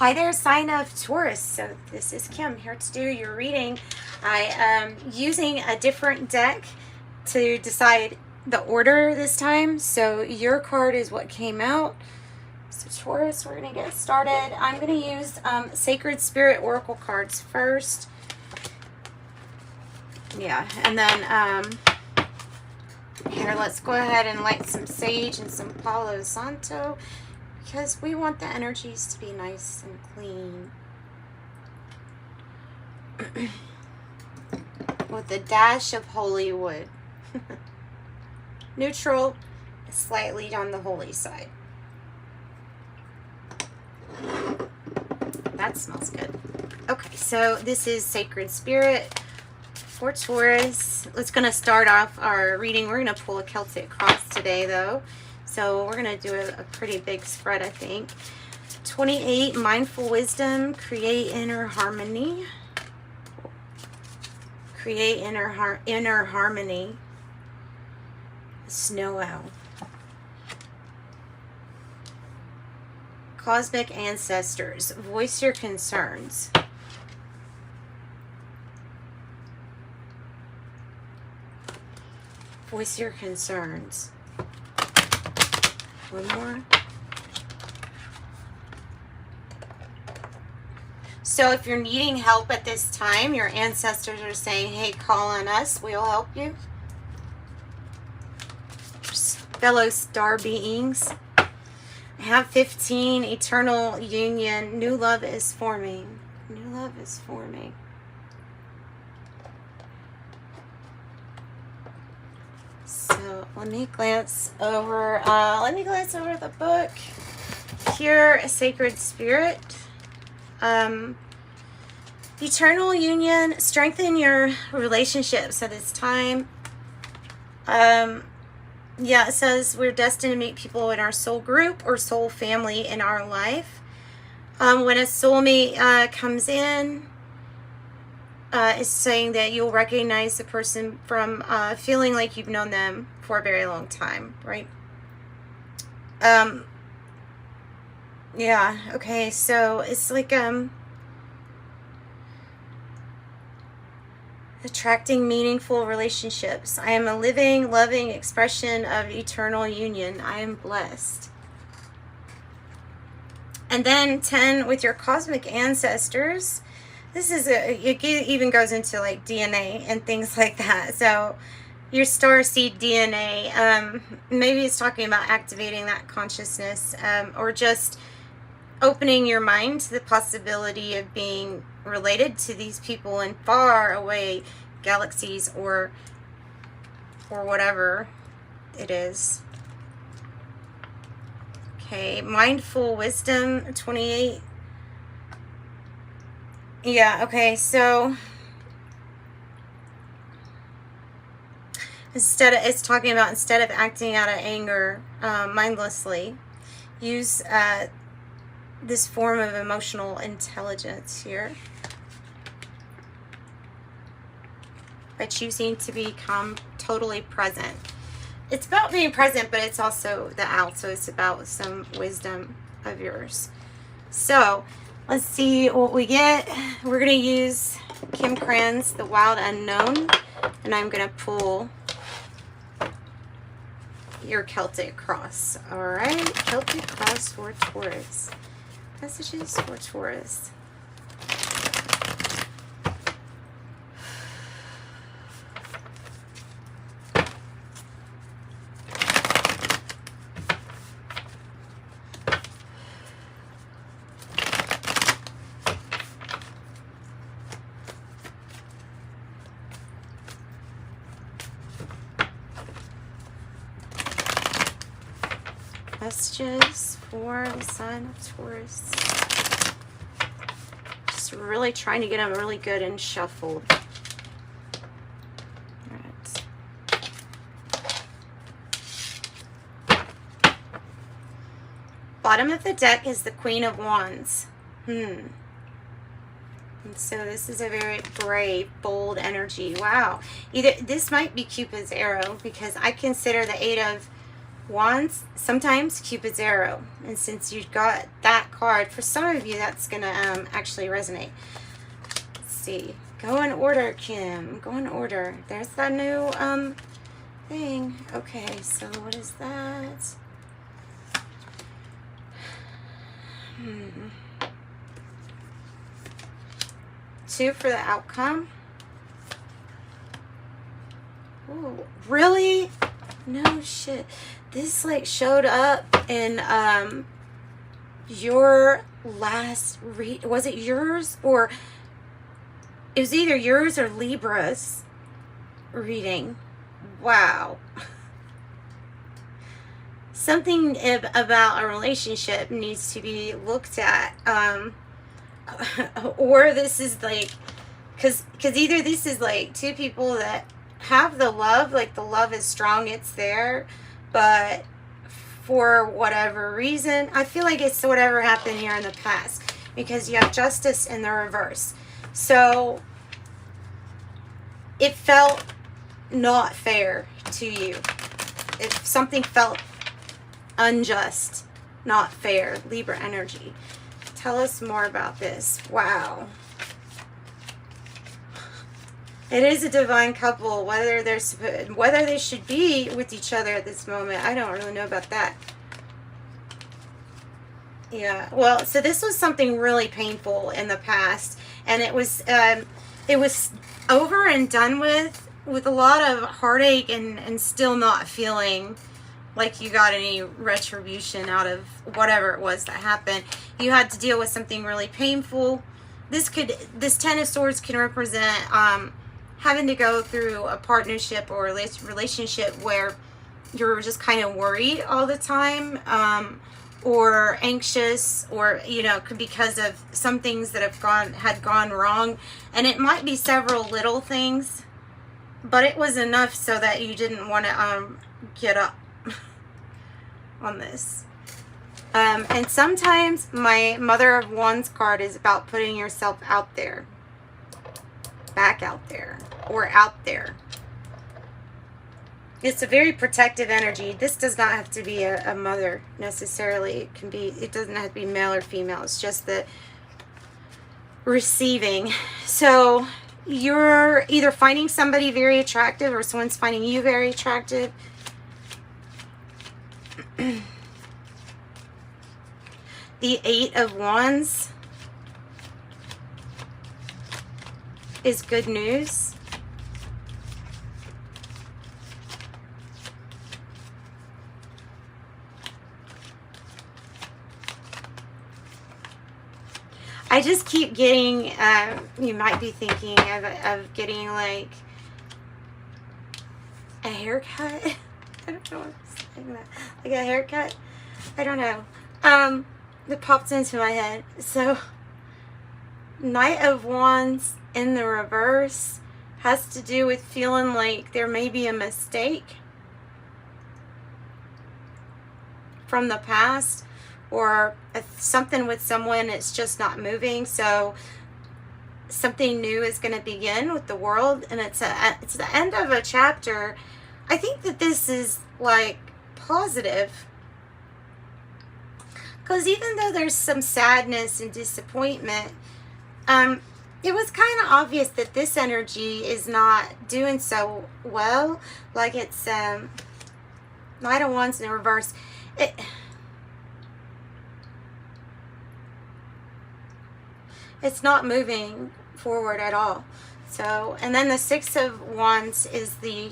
Hi there, sign of Taurus. So this is Kim here to do your reading. I am using a different deck to decide the order this time. So your card is what came out. So Taurus, we're going to get started. I'm going to use Sacred Spirit Oracle cards first. Yeah, and then here, let's go ahead and light some sage and some Palo Santo, because we want the energies to be nice and clean. With a dash of holy wood. Neutral, slightly on the holy side. That smells good. Okay, so this is Sacred Spirit for Taurus. It's going to start off our reading. We're going to pull a Celtic cross today, though. So we're going to do a pretty big spread, I think. 28, Mindful Wisdom, create inner harmony. Create inner harmony. Snow Owl. Cosmic Ancestors, voice your concerns. Voice your concerns. One more. So if you're needing help at this time, your ancestors are saying, hey, call on us. We'll help you. Fellow star beings. I have 15, eternal union. New love is forming. New love is forming. So let me glance over the book. Here, Sacred Spirit. Eternal union, strengthen your relationships at this time. Yeah, it says we're destined to meet people in our soul group or soul family in our life. When a soulmate comes in, is saying that you'll recognize the person from feeling like you've known them for a very long time, right? Yeah, okay, so it's like attracting meaningful relationships. I am a living, loving expression of eternal union. I am blessed. And then 10, with your cosmic ancestors. This is it even goes into like DNA and things like that. So your star seed DNA, maybe it's talking about activating that consciousness, or just opening your mind to the possibility of being related to these people in far away galaxies or whatever it is. Okay, mindful wisdom, 28. Yeah, okay, so it's talking about instead of acting out of anger mindlessly, use this form of emotional intelligence here by choosing to become totally present. It's about being present, but it's also the owl, so it's about some wisdom of yours. So let's see what we get. We're going to use Kim Cran's The Wild Unknown, and I'm going to pull your Celtic Cross. All right, Celtic Cross for Taurus. Messages for Taurus. Messages for the sign of Taurus. Just really trying to get them really good and shuffled. Alright. Bottom of the deck is the Queen of Wands. And so this is a very brave, bold energy. Wow. Either this might be Cupid's arrow, because I consider the Eight of Wands, sometimes Cupid's arrow. And since you've got that card, for some of you, that's going to actually resonate. Let's see. Go in order, Kim. Go in order. There's that new thing. Okay, so what is that? Two for the outcome. Ooh, really? No shit. This like showed up in your last read. Was it yours, or it was either yours or Libra's reading? Wow. Something about a relationship needs to be looked at, or this is like, because either this is like two people that have the love, like the love is strong, it's there, but for whatever reason, I feel like it's whatever happened here in the past, because you have justice in the reverse. So it felt not fair to you. If something felt unjust, not fair, Libra energy. Tell us more about this. Wow. It is a divine couple. Whether they should be with each other at this moment, I don't really know about that. Yeah. Well, so this was something really painful in the past, and it was over and done with a lot of heartache, and still not feeling like you got any retribution out of whatever it was that happened. You had to deal with something really painful. This Ten of Swords can represent having to go through a partnership or relationship where you're just kind of worried all the time, or anxious, or because of some things that had gone wrong, and it might be several little things, but it was enough so that you didn't want to get up on this. And sometimes my Mother of Wands card is about putting yourself out there, back out there, or out there. It's a very protective energy. This does not have to be a mother necessarily. It doesn't have to be male or female. It's just the receiving. So you're either finding somebody very attractive, or someone's finding you very attractive. The Eight of Wands is good news. I just keep getting, you might be thinking of getting like a haircut. I don't know what I'm saying that. Like a haircut. I don't know. That popped into my head. So, Knight of Wands in the reverse has to do with feeling like there may be a mistake from the past, or something with someone that's just not moving. So something new is going to begin with the world, and it's the end of a chapter. I think that this is like positive, because even though there's some sadness and disappointment, it was kind of obvious that this energy is not doing so well. Like it's Knight of Wands in the reverse. It's not moving forward at all. So, and then the Six of Wands is the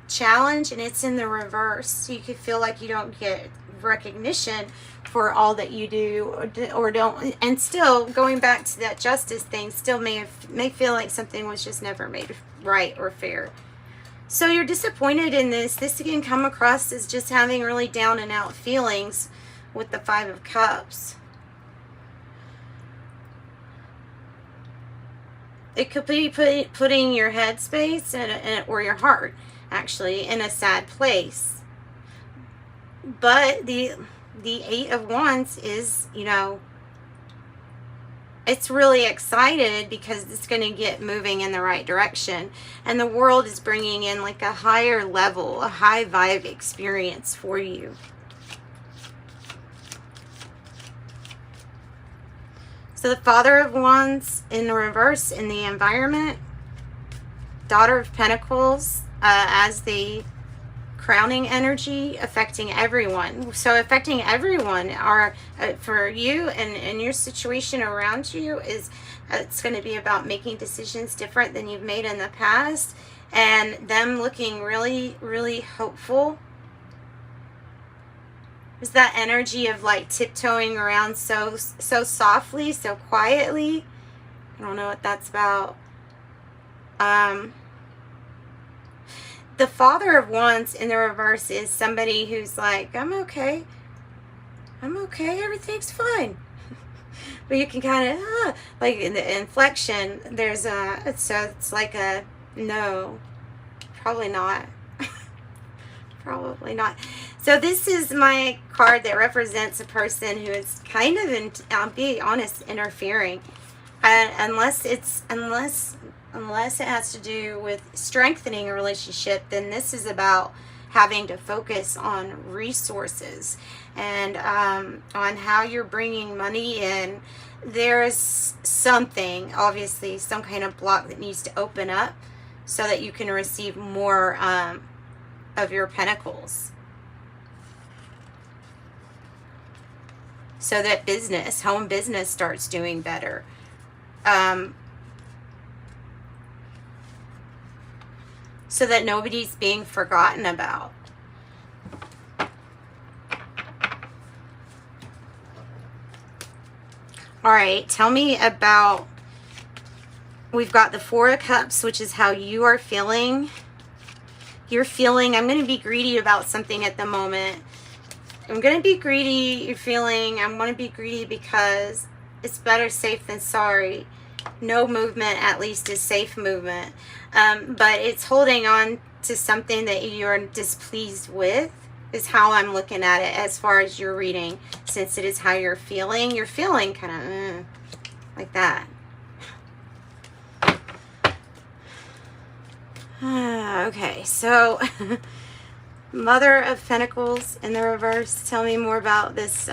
challenge, and it's in the reverse. So you could feel like you don't get recognition for all that you do, or don't, and still going back to that justice thing, still may feel like something was just never made right or fair. So you're disappointed in this. This can come across as just having really down and out feelings with the Five of Cups. It could be putting your headspace or your heart, actually, in a sad place. But the Eight of Wands is, it's really excited because it's going to get moving in the right direction. And the world is bringing in like a higher level, a high vibe experience for you. So the Father of Wands in the reverse in the environment. Daughter of Pentacles as the crowning energy, affecting everyone. So affecting everyone are for you and your situation around you is it's going to be about making decisions different than you've made in the past, and them looking really, really hopeful. There's that energy of like tiptoeing around so softly, so quietly. I don't know what that's about. The Father of Wands in the reverse is somebody who's like, I'm okay, everything's fine. But you can kind of, like in the inflection, there's so it's like a, no, probably not. Probably not. So this is my card that represents a person who is kind of, I'll be honest, interfering. Unless it has to do with strengthening a relationship, then this is about having to focus on resources and on how you're bringing money in. There's something, obviously, some kind of block that needs to open up so that you can receive more of your pentacles. So that business, home business starts doing better. So that nobody's being forgotten about. All right, tell me about, we've got the Four of Cups, which is how you are feeling. You're feeling, I'm going to be greedy about something at the moment. I'm going to be greedy, you're feeling, I'm going to be greedy because it's better safe than sorry. No movement, at least, is safe movement. But it's holding on to something that you're displeased with, is how I'm looking at it as far as your reading, since it is how you're feeling. You're feeling kind of like that. Okay, so Mother of Pentacles in the reverse. Tell me more about this.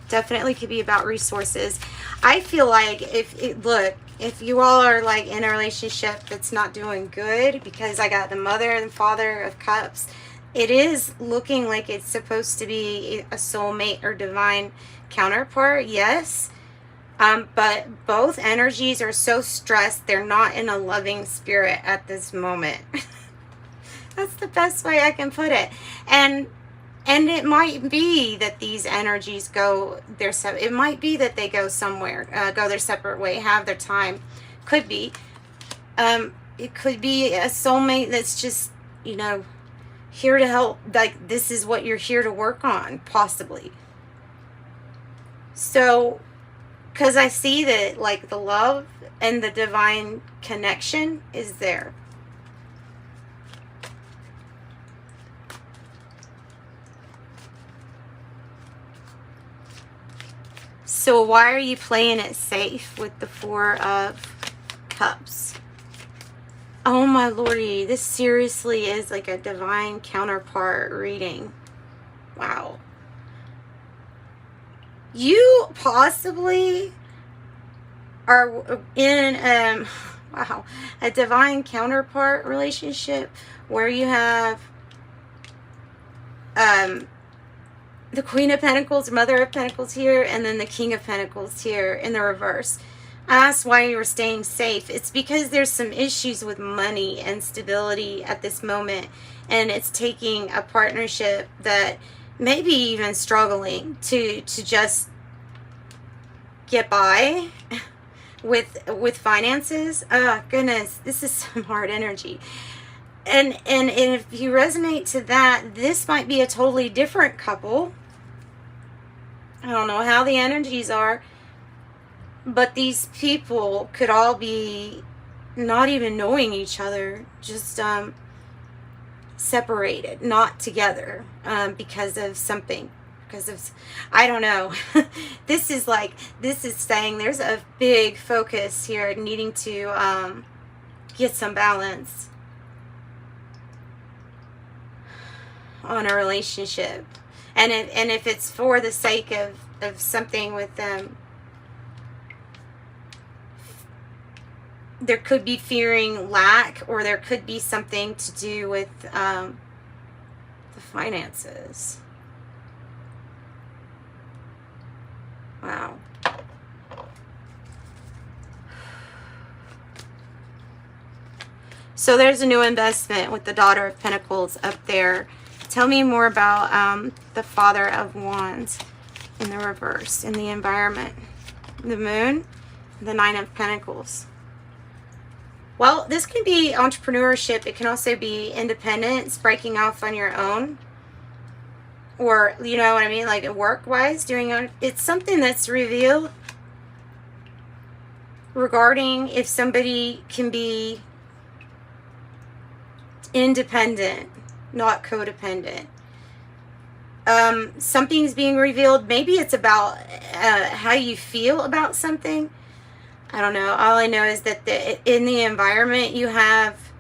Definitely could be about resources. I feel like if you all are like in a relationship that's not doing good, because I got the Mother and Father of Cups, it is looking like it's supposed to be a soulmate or divine counterpart, yes. But both energies are so stressed, they're not in a loving spirit at this moment. That's the best way I can put it. And it might be that these energies go it might be that they go somewhere, go their separate way, have their time. Could be. It could be a soulmate that's just, you know, here to help. Like, this is what you're here to work on, possibly. So, because I see that, like, the love and the divine connection is there. So why are you playing it safe with the Four of Cups? Oh my lordy, this seriously is like a divine counterpart reading. Wow. You possibly are in a divine counterpart relationship where you have the Queen of Pentacles, Mother of Pentacles here, and then the King of Pentacles here in the reverse. I asked why you were staying safe. It's because there's some issues with money and stability at this moment, and it's taking a partnership that maybe even struggling to just get by with finances. Oh goodness, this is some hard energy. And if you resonate to that, this might be a totally different couple. I don't know how the energies are, but these people could all be not even knowing each other, just separated, not together, because of something. because of, I don't know. This is saying there's a big focus here needing to get some balance on a relationship. And if it's for the sake of something with them, there could be fearing lack, or there could be something to do with the finances. Wow. So there's a new investment with the Daughter of Pentacles up there. Tell me more about the Father of Wands in the reverse, in the environment. The Moon, the Nine of Pentacles. Well, this can be entrepreneurship. It can also be independence, breaking off on your own. Or, you know what I mean, like work-wise, it's something that's revealed regarding if somebody can be independent, not codependent. Something's being revealed. Maybe it's about how you feel about something. I don't know. All I know is that in the environment, you have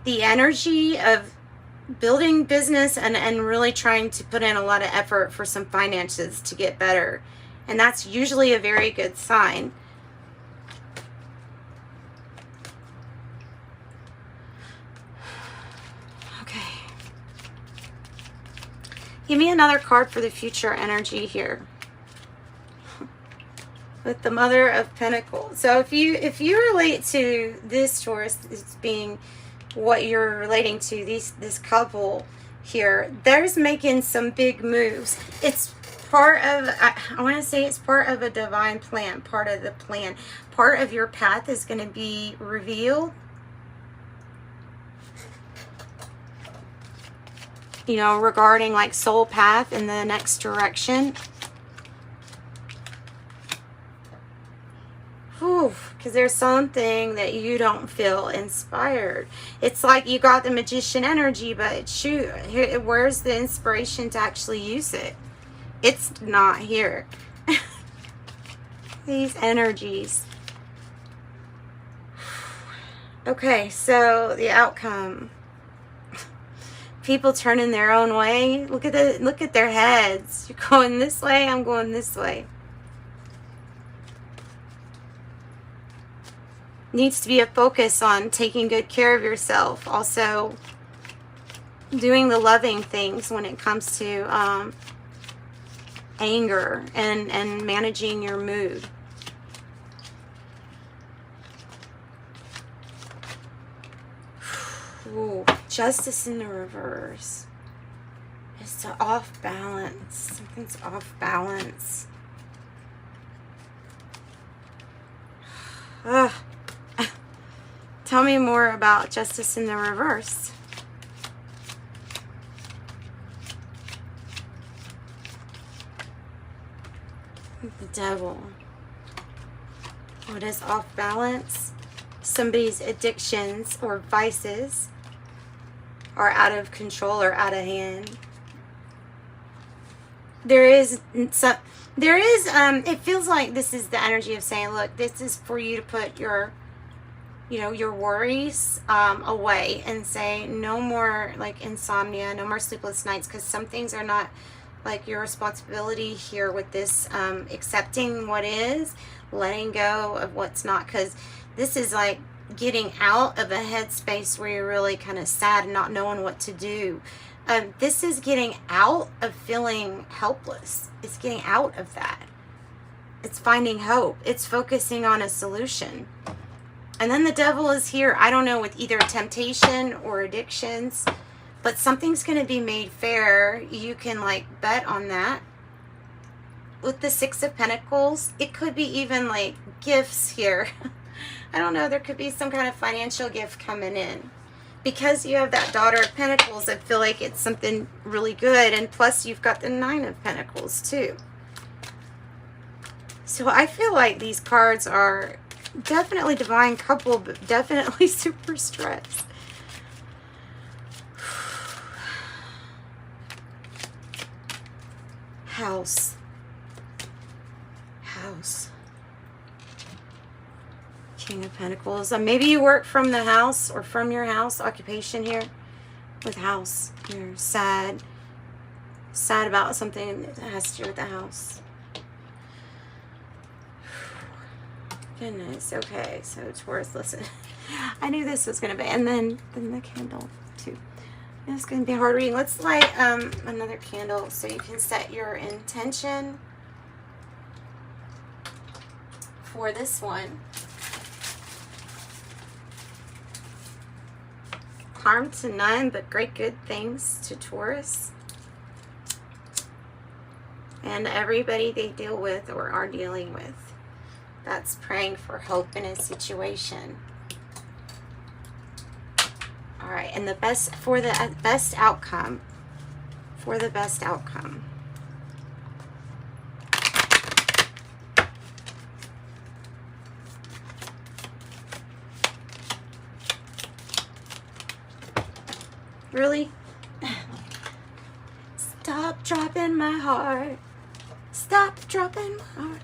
the energy of building business and really trying to put in a lot of effort for some finances to get better. And that's usually a very good sign. Okay. Give me another card for the future energy here. With the Mother of Pentacles. So if you relate to this Taurus as being what you're relating to, this couple here, there's making some big moves. It's part of, I want to say it's part of a divine plan, part of the plan. Part of your path is going to be revealed. You know, regarding like soul path in the next direction. Because there's something that you don't feel inspired. It's like you got the magician energy, but shoot, where's the inspiration to actually use it? It's not here. These energies. Okay, so the outcome. People turning their own way. Look at their heads. You're going this way, I'm going this way. Needs to be a focus on taking good care of yourself. Also, doing the loving things when it comes to anger and managing your mood. Ooh, Justice in the reverse. It's off balance. Something's off balance. Ugh. Tell me more about Justice in the reverse. The Devil. What is off balance? Somebody's addictions or vices are out of control or out of hand. It feels like this is the energy of saying, look, this is for you to put your worries away and say no more like insomnia, no more sleepless nights, because some things are not like your responsibility here with this accepting what is, letting go of what's not, because this is like getting out of a headspace where you're really kind of sad and not knowing what to do. This is getting out of feeling helpless. It's getting out of that. It's finding hope. It's focusing on a solution. And then the Devil is here, I don't know, with either temptation or addictions, but something's going to be made fair. You can like bet on that. With the Six of Pentacles, it could be even like gifts here. I don't know, there could be some kind of financial gift coming in. Because you have that Daughter of Pentacles, I feel like it's something really good. And plus you've got the Nine of Pentacles too. So I feel like these cards are definitely divine couple, but definitely super stressed. House. House. King of Pentacles. Maybe you work from the house or from your house. Occupation here with house. You're sad. Sad about something that has to do with the house. Goodness. Okay. So Taurus, listen. I knew this was going to be. And then the candle too. It's going to be a hard reading. Let's light another candle so you can set your intention for this one. Harm to none, but great good things to Taurus. And everybody they deal with or are dealing with. That's praying for hope in a situation. All right, and the best for the best outcome. For the best outcome. Really? Stop dropping my heart. Stop dropping my heart.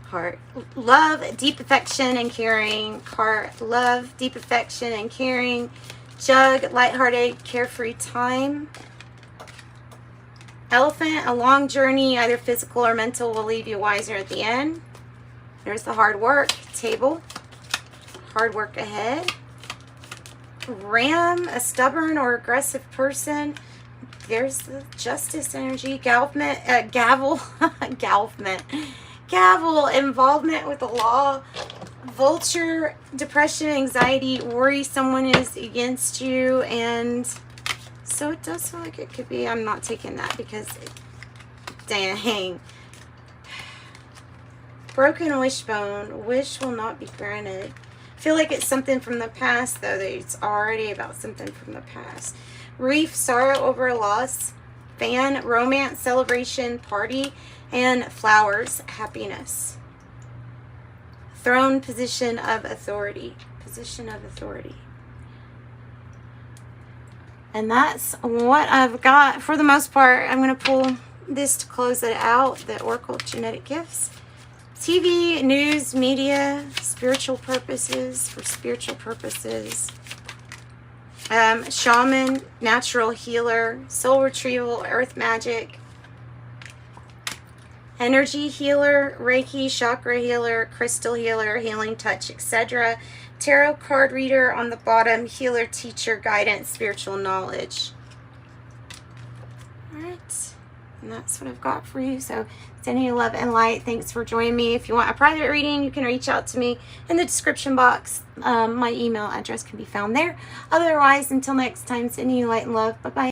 Heart. Love, deep affection and caring. Heart. Love, deep affection and caring. Jug, lighthearted, carefree time. Elephant, a long journey, either physical or mental, will leave you wiser at the end. There's the hard work. Table. Hard work ahead. Ram, a stubborn or aggressive person. There's the justice energy. Gavel, gavel, involvement with the law. Vulture, depression, anxiety, worry someone is against you. And so it does feel like it could be. I'm not taking that because, dang. Broken wishbone. Wish will not be granted. Feel like it's something from the past, though. That it's already about something from the past. Reef, sorrow over a loss. Fan, romance, celebration, party. And flowers, happiness. Throne, position of authority. Position of authority. And that's what I've got for the most part. I'm going to pull this to close it out. The Oracle Genetic Gifts. TV, news, media, spiritual purposes, for spiritual purposes. Shaman, natural healer, soul retrieval, earth magic. Energy healer, Reiki, chakra healer, crystal healer, healing touch, etc. Tarot card reader on the bottom, healer, teacher, guidance, spiritual knowledge. All right. And that's what I've got for you. So sending you love and light. Thanks for joining me. If you want a private reading, you can reach out to me in the description box. My email address can be found there. Otherwise, until next time, sending you light and love. Bye-bye.